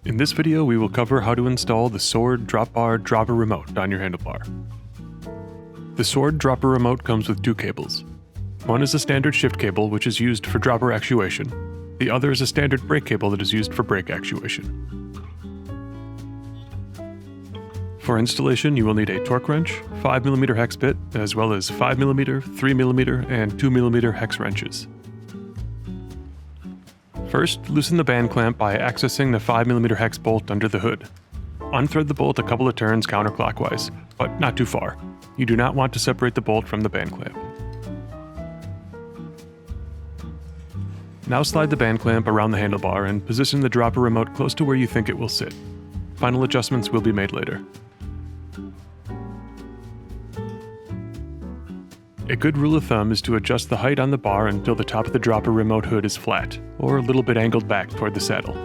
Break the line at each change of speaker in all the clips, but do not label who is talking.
In this video, we will cover how to install the Sword drop bar dropper remote on your handlebar. The Sword dropper remote comes with two cables. One is a standard shift cable, which is used for dropper actuation. The other is a standard brake cable that is used for brake actuation. For installation, you will need a torque wrench, 5mm hex bit, as well as 5mm, 3mm, and 2mm hex wrenches. First, loosen the band clamp by accessing the 5mm hex bolt under the hood. Unthread the bolt a couple of turns counterclockwise, but not too far. You do not want to separate the bolt from the band clamp. Now slide the band clamp around the handlebar and position the dropper remote close to where you think it will sit. Final adjustments will be made later. A good rule of thumb is to adjust the height on the bar until the top of the dropper remote hood is flat, or a little bit angled back toward the saddle.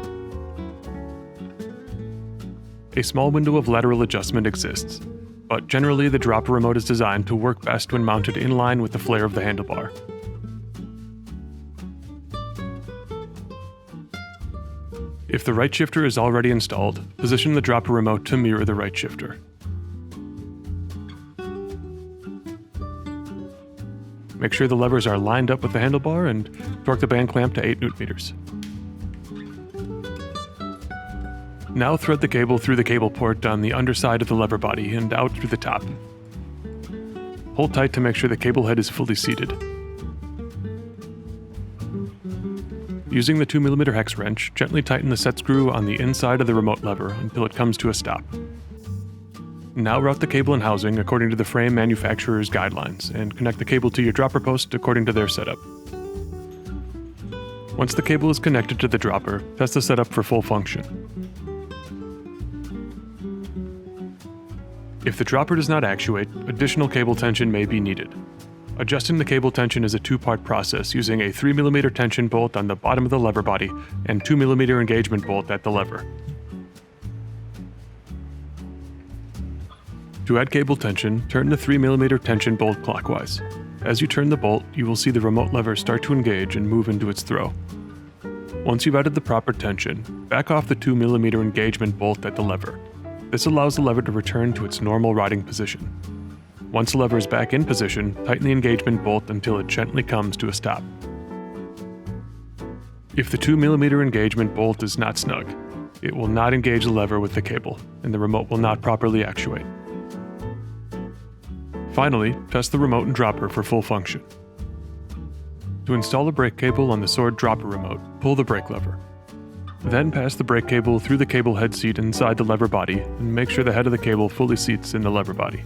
A small window of lateral adjustment exists, but generally the dropper remote is designed to work best when mounted in line with the flare of the handlebar. If the right shifter is already installed, position the dropper remote to mirror the right shifter. Make sure the levers are lined up with the handlebar and torque the band clamp to 8 Nm. Now thread the cable through the cable port on the underside of the lever body and out through the top. Hold tight to make sure the cable head is fully seated. Using the 2mm hex wrench, gently tighten the set screw on the inside of the remote lever until it comes to a stop. Now route the cable and housing according to the frame manufacturer's guidelines, and connect the cable to your dropper post according to their setup. Once the cable is connected to the dropper, test the setup for full function. If the dropper does not actuate, additional cable tension may be needed. Adjusting the cable tension is a two-part process using a 3mm tension bolt on the bottom of the lever body and 2mm engagement bolt at the lever. To add cable tension, turn the 3mm tension bolt clockwise. As you turn the bolt, you will see the remote lever start to engage and move into its throw. Once you've added the proper tension, back off the 2mm engagement bolt at the lever. This allows the lever to return to its normal riding position. Once the lever is back in position, tighten the engagement bolt until it gently comes to a stop. If the 2mm engagement bolt is not snug, it will not engage the lever with the cable, and the remote will not properly actuate. Finally, test the remote and dropper for full function. To install a brake cable on the Sword dropper remote, pull the brake lever. Then pass the brake cable through the cable head seat inside the lever body and make sure the head of the cable fully seats in the lever body.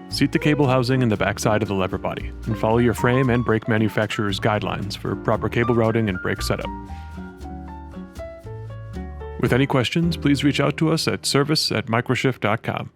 Seat the cable housing in the back side of the lever body and follow your frame and brake manufacturer's guidelines for proper cable routing and brake setup. With any questions, please reach out to us at service@microshift.com.